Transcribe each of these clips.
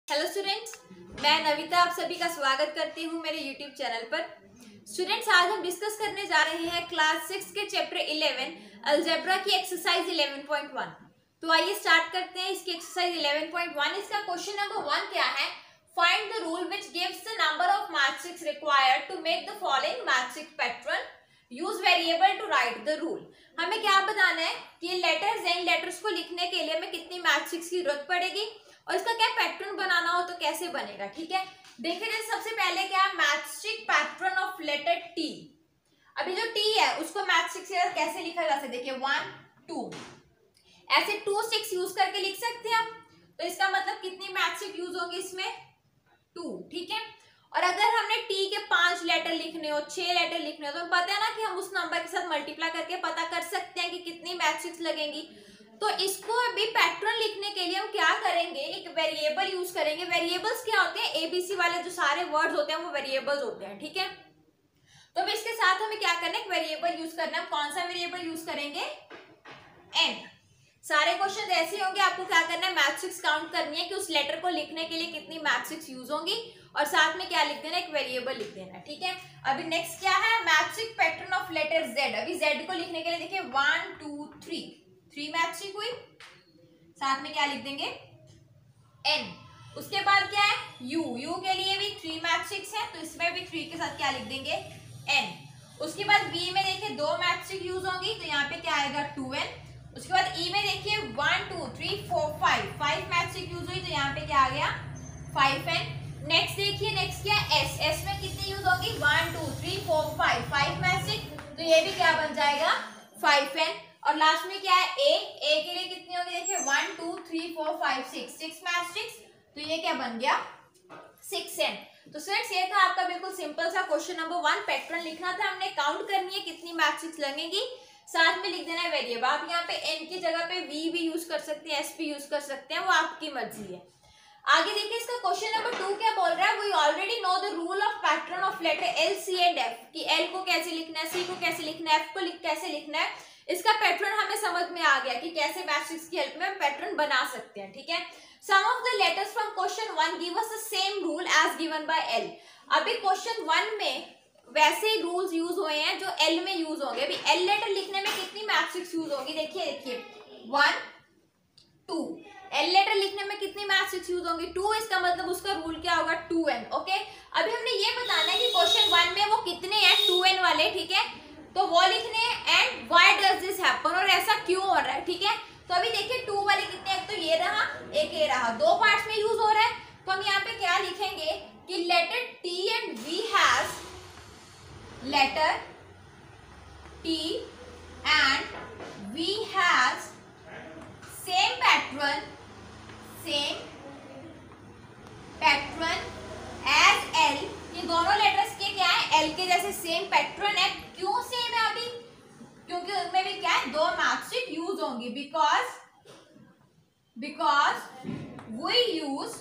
Hello students, मैं नविता आप सभी का स्वागत करती हूँ मेरे यूट्यूब चैनल पर। स्टूडेंट्स, आज हम डिस्कस करने जा रहे हैं क्लास 6 के चैप्टर 11 अलजेब्रा की एक्सरसाइज 11.1। तो आइए स्टार्ट करते हैं इसकी एक्सरसाइज 11.1। इसका क्वेश्चन नंबर 1 क्या है? Find the rule which gives the number of matchsticks required to make the following मैट्रिक्स pattern. Use variable to write the rule. हमें क्या बताना है कि लेटर्स हैं, लेटर्स को लिखने के लिए हमें कितनी मैट्रिक्स की जरूरत पड़ेगी और इसका क्या पैटर्न बनाना हो तो कैसे बनेगा। ठीक है, देखिए जैसे सबसे पहले क्या मैट्रिक्स पैटर्न ऑफ लेटर टी। अभी जो टी है उसको मैट्रिक्स से कैसे लिखा जा सकता है? देखिए 1 2 ऐसे 2 6 यूज करके लिख सकते हैं हम। तो इसका मतलब कितनी मैट्रिक्स यूज होंगी इसमें? 2। ठीक है, और अगर हमने टी के 5 लेटर लिखने हो, 6 लेटर लिखने हो, तो पता है ना कि हम उस नंबर के साथ मल्टीप्लाई करके पता कर सकते हैं कि कितनी मैट्रिक्स लगेंगी। तो इसको अभी पैटर्न लिखने के लिए हम क्या करेंगे, एक वेरिएबल यूज करेंगे। वेरिएबल्स क्या होते हैं? एबीसी वाले जो सारे वर्ड्स होते हैं वो वेरिएबल्स होते हैं। ठीक है, तो अब इसके साथ हमें क्या करना है, एक वेरिएबल यूज करना है। हम कौन सा वेरिएबल यूज करेंगे? एन। सारे क्वेश्चन ऐसे होंगे, आपको क्या करना है, मैट्रिक्स काउंट करनी है कि उस लेटर को लिखने के लिए कितनी मैट्रिक्स यूज होंगी और साथ में क्या लिख देना, एक वेरिएबल लिख देना। ठीक है, अभी नेक्स्ट क्या है, मैट्रिक्स पैटर्न ऑफ लेटर जेड। अभी जेड को लिखने के लिए देखिए 1 2 3 मैट्रिक्स हुई, साथ में क्या लिख देंगे, एन। उसके बाद क्या है, यू के लिए भी 3 मैट्रिक्स है, तो इसमें भी 3 के साथ क्या लिख देंगे, एन। उसके बाद बी में देखिए 2 मैट्रिक्स यूज होंगी, तो यहाँ पे क्या आएगा 2n। उसके बाद ई में देखिए 1 2 3 4 5 मैट्रिक्स यूज हुई, तो यहाँ पे क्या आ गया 5n। नेक्स्ट देखिए, नेक्स्ट क्या है, एस में कितनी यूज होगी, 1 2 3 4 5 मैट्रिक्स, तो ये भी क्या बन जाएगा 5n। और लास्ट में क्या है, ए के लिए कितनी होगी, देखिए 1 2 3 4 5 6 मैट्रिक्स, तो ये क्या बन गया 6n। तो स्टूडेंट्स, ये था आपका बिल्कुल सिंपल सा क्वेश्चन नंबर 1। पैटर्न लिखना था हमने, काउंट करनी है कितनी मैट्रिक्स लगेंगी, साथ में लिख देना है वेरिएबल। आप यहाँ पे एन की जगह पे वी भी यूज कर सकते हैं, एस भी यूज कर सकते हैं, वो आपकी मर्जी है। आगे देखिए इसका क्वेश्चन नंबर 2 क्या बोल रहा है, we already know the rule of pattern of letter L C and F, कि एल को कैसे लिखना है, सी को कैसे लिखना है, एफ को कैसे लिखना है। इसका पैटर्न हमें समझ में आ गया कि कैसे मैट्रिक्स की हेल्प में हम पैटर्न बना सकते हैं। ठीक है, sum of the letters from question 1 give us the same rule as given by L. अभी क्वेश्चन 1 में वैसे ही रूल्स यूज हुए हैं जो एल में यूज होंगे। अभी एल लेटर लिखने में कितनी मैट्रिक्स यूज होगी, देखिए 1 2। एल लेटर लिखने में कितनी मैट्रिक्स यूज होंगी, 2। इसका मतलब उसका रूल क्या होगा, 2n। ओके, अभी हमने ये बताना है कि क्वेश्चन 1 में वो कितने हैं, 2n वाले। ठीक है, तो वो लिखने हैं and why does this happen, और ऐसा क्यों हो रहा है। ठीक है, तो अभी देखिए 2 वाले कितने हैं, तो ये रहा, एक ये रहा, 2 पार्ट्स में यूज हो रहा है। तो हम यहाँ पे क्या लिखेंगे कि letter T and V has, letter T and V has same pattern as L. ये दोनों लेटर्स के क्या है, एल के जैसे सेम पैटर्न है। क्यों सेम है अभी, क्योंकि उनमें भी क्या है, 2 मैट्रिक्स यूज होंगी, because we use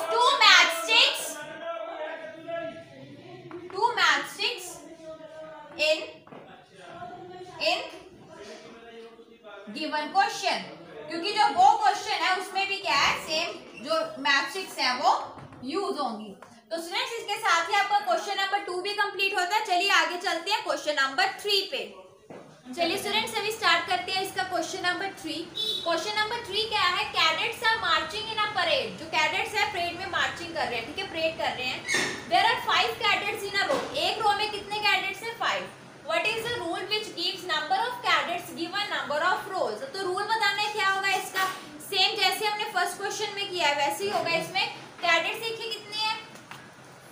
2 matrix in given question. क्योंकि जो वो क्वेश्चन है उसमें भी क्या है, सेम जो मैट्रिक्स है वो यूज होंगी। तो स्टूडेंट्स, इसके साथ ही आपका क्वेश्चन नंबर 2 भी कंप्लीट होता है। चलिए आगे चलते हैं क्वेश्चन नंबर 3 पे। चलिए स्टूडेंट्स, अभी स्टार्ट करते हैं इसका क्वेश्चन नंबर 3। क्वेश्चन नंबर 3 क्या है, cadets are marching in a parade. जो कैडेट्स है परेड में मार्चिंग कर रहे हैं। ठीक है, परेड कर रहे हैं। There are 5 cadets in a row. एक रो में कितने कैडेट्स हैं, 5। What is the rule which gives number of cadets given number of rows. तो रूल बताना है क्या होगा इसका, सेम जैसे हमने फर्स्ट क्वेश्चन में किया है वैसे ही होगा। इसमें कैडेट्स देखिए कितने हैं,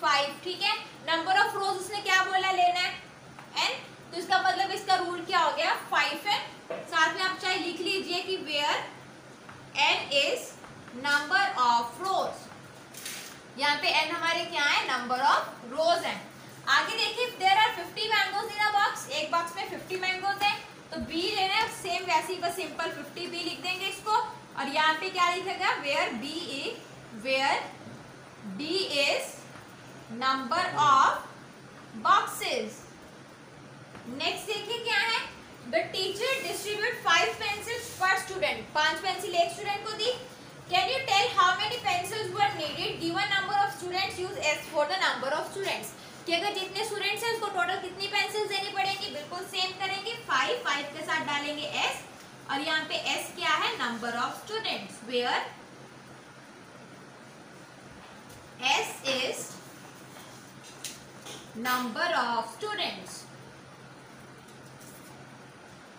5। ठीक है, नंबर ऑफ रोज उसने क्या बोला, लेना है n, तो इसका मतलब इसका रूल क्या हो गया, 5n। साथ में आप चाहे लिख लीजिए कि where n is number of rows. यहाँ पे n हमारे क्या है, नंबर ऑफ रोज है। आगे देखिए, there are 50 mangoes in a box. एक बॉक्स में 50 मैंगोज हैं, तो b लेना है, सेम वैसे ही बस सिंपल 50b लिख देंगे इसको। और यहाँ पे क्या लिखेगा, where b is number of boxes. Next देखिए क्या है, the teacher distribute 5 pencils per student. 5 pencil एक स्टूडेंट को दी। Can you tell how pencils were needed, given number of students use S for the number of students. कि अगर जितने students हैं उसको टोटल कितनी पेंसिल्स देनी पड़ेगी, बिल्कुल सेम करेंगे, 5 के साथ डालेंगे S, और यहाँ पे S क्या है, number of students, where S is number of students.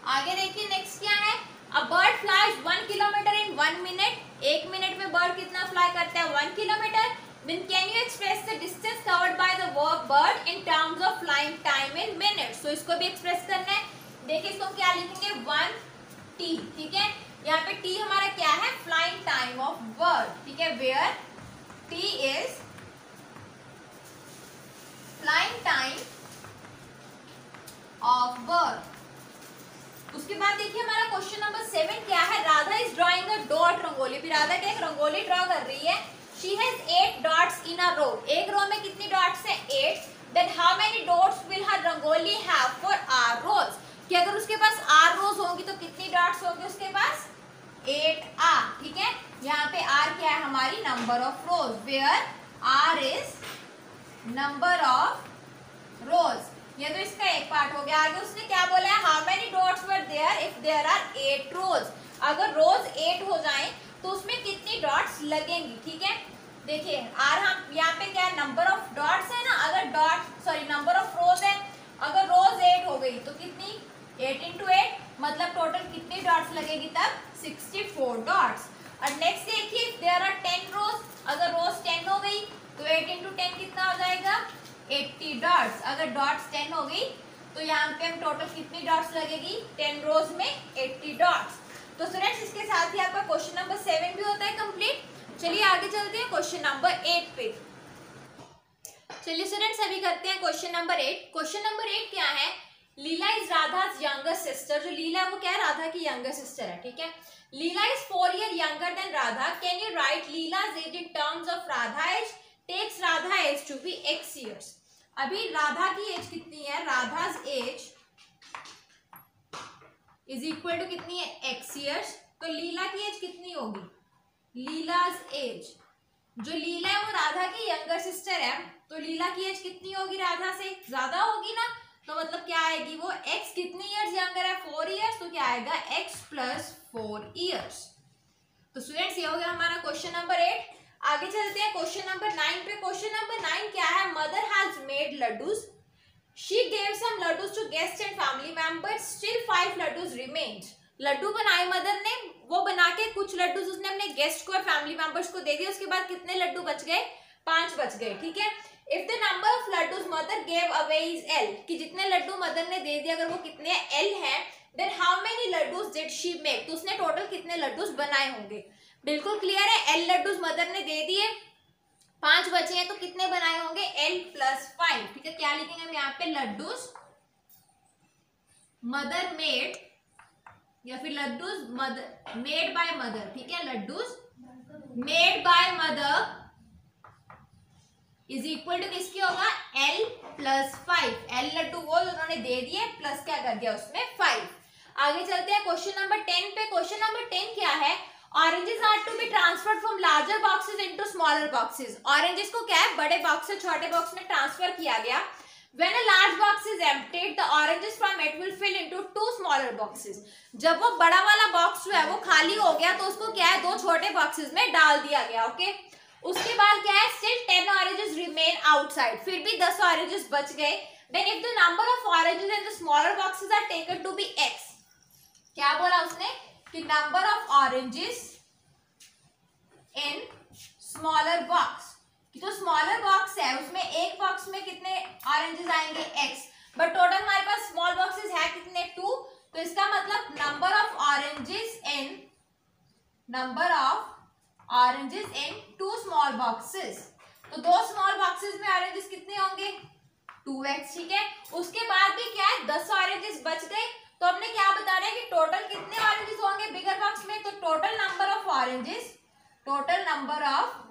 आगे देखिए नेक्स्ट क्या है, a bird flies 1 kilometre in 1 minute, 1 minute में बर्ड कितना फ्लाई करता है, 1 kilometre. Then can you express the distance covered by the bird in terms of flying time in minutes? So इसको भी एक्सप्रेस करना है। देखिए इसको क्या लिखेंगे, 1t, ठीक है। यहाँ पे t हमारा क्या है, फ्लाइंग टाइम ऑफ बर्ड, ठीक है, where t is flying time of bird. उसके बाद देखिए हमारा क्वेश्चन नंबर 7 क्या है, Radha is drawing a dot rangoli. फिर राधा क्या एक रंगोली ड्रॉ कर रही है। She has 8 dots in a row. एक रो में कितनी डॉट्स हैं, 8. Then how many dots will her rangoli have for r rows? कि अगर उसके पास r rows होंगी तो कितनी डॉट्स होंगी उसके पास, 8r, ठीक है। यहाँ पे r क्या है, हमारी number of rows, where r is number of rows. ये तो इसका एक पार्ट हो गया। आगे उसने क्या बोला है, how many dots were there if there are 8 rows. अगर रोज 8 हो जाएं तो उसमें कितनी डॉट्स लगेंगी, ठीक है। देखिए आर हम यहाँ पे क्या है, नंबर ऑफ डॉट्स है ना, अगर नंबर ऑफ रोज है, अगर रोज 8 हो गई तो कितनी, 8 into 8 मतलब टोटल कितनी डॉट्स लगेगी तब, 64 डॉट्स। और नेक्स्ट देखिए देयर आर 10 रोज, अगर रोज 10 हो गई तो 8 into 10 कितना हो जाएगा, 80 डॉट्स। अगर डॉट्स 10 हो गई तो यहाँ पे हम टोटल कितनी डॉट्स लगेगी, 10 रोज में 80 डॉट्स। तो स्टूडेंट्स इसके साथ ही आपका क्वेश्चन नंबर 7 भी होता है कंप्लीट। चलिए आगे चलते हैं क्वेश्चन नंबर 8 पे। चलिए स्टूडेंट्स अभी करते हैं क्वेश्चन नंबर 8। क्वेश्चन नंबर 8 क्या है, लीला इज राधा's यंगर सिस्टर। जो लीला वो क्या है, राधा की यंगर सिस्टर है, ठीक है। Leela is 4 years younger than Radha. Can you write Leela's age in terms of Radha age, takes Radha age to be x years। अभी राधा की एज कितनी है, Radha's age is equal to कितनी है, x years। तो लीला की एज कितनी होगी, लीला's एज, जो लीला है वो राधा की यंगर सिस्टर है, तो लीला की एज कितनी होगी, राधा से ज्यादा होगी ना, तो मतलब क्या आएगी वो, x कितनी ईयर्स यंगर है, 4 years, तो क्या आएगा x + 4 years। तो स्टूडेंट्स ये हो गया हमारा क्वेश्चन नंबर 8। आगे चलते हैं क्वेश्चन नंबर 9 पे। क्वेश्चन नंबर 9 क्या है, mother has made laddoos, she gave some laddus to guests and family members, still 5 laddus remained। Laddu बनाए मदर ने, वो बना के कुछ लड्डू उसने अपने गेस्ट को और फैमिली मेंबर्स को दे दिए। उसके बाद कितने लड्डू बच गए, 5 बच गए, ठीक है। If the number of laddoos mother gave away is L, कि जितने लड्डू मदर ने दे दिए अगर वो कितने L हैं, then how many laddoos did she make, तो उसने टोटल कितने लड्डूज बनाए होंगे। बिल्कुल क्लियर है, L लड्डूज मदर ने दे दिए, 5 बचे हैं तो कितने बनाए होंगे, L + 5, ठीक है। क्या लिखेंगे हम यहाँ पे, लड्डूज मदर मेड, या फिर laddoos mother made by mother, ठीक है। Laddoos made by mother is equal to किसकी होगा, L + 5। L लड्डू वो उन्होंने दे दिए, प्लस क्या कर दिया उसमें 5। आगे चलते हैं क्वेश्चन नंबर 10 पे। क्वेश्चन नंबर 10 क्या है, oranges are to be transferred from larger boxes into smaller boxes. Oranges को क्या है, बड़े बॉक्स से छोटे बॉक्स में ट्रांसफर किया गया। When a large box is emptied, the oranges from it will fill into 2 smaller boxes। जब वो बड़ा वाला बॉक्स जो है वो खाली हो गया तो उसको क्या है, 2 छोटे बॉक्सेस में डाल दिया गया, ओके। उसके बाद क्या है, still 10 oranges remain outside, फिर भी 10 oranges बच गए। Then if the number of oranges in the smaller boxes are taken to be x, क्या बोला उसने कि number of oranges in smaller box, जो स्मॉलर बॉक्स है उसमें एक बॉक्स में कितने ऑरेंजेस आएंगे, x, बट टोटल हमारे पास स्मॉल बॉक्सेस है कितने, 2। तो इसका मतलब number of oranges in 2 small boxes, तो 2 स्मॉल बॉक्सेस में ऑरेंजेस कितने होंगे, 2x, ठीक है। उसके बाद भी क्या है, 10 ऑरेंजेस बच गए, तो हमने क्या बताना है कि टोटल कितने ऑरेंजेस होंगे बिगर बॉक्स में, तो टोटल नंबर ऑफ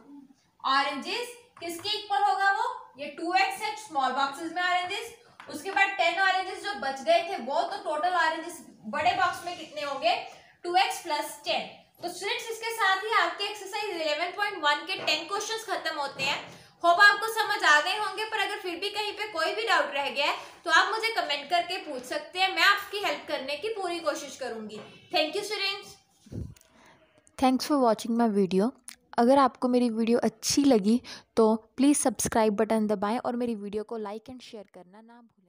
ऑरेंजेस किसके इक्वल होगा, वो ये 2x है स्मॉल बॉक्सेस में ऑरेंजेस। उसके बाद 10 ऑरेंजेस जो बच गए थे वो, तो टोटल ऑरेंजेस बड़े बॉक्स में कितने होंगे, 2x + 10। तो स्टूडेंट्स इसके साथ ही आपके एक्सरसाइज 11.1 के 10 क्वेश्चंस खत्म होते हैं। होप आपको समझ आ गए होंगे, पर अगर फिर भी कहीं पे कोई भी डाउट रह गया है तो आप मुझे कमेंट करके पूछ सकते हैं। मैं आपकी हेल्प करने की पूरी कोशिश करूंगी। Thank you students. Thanks for watching my video. अगर आपको मेरी वीडियो अच्छी लगी तो प्लीज़ सब्सक्राइब बटन दबाएं और मेरी वीडियो को लाइक एंड शेयर करना ना भूलें।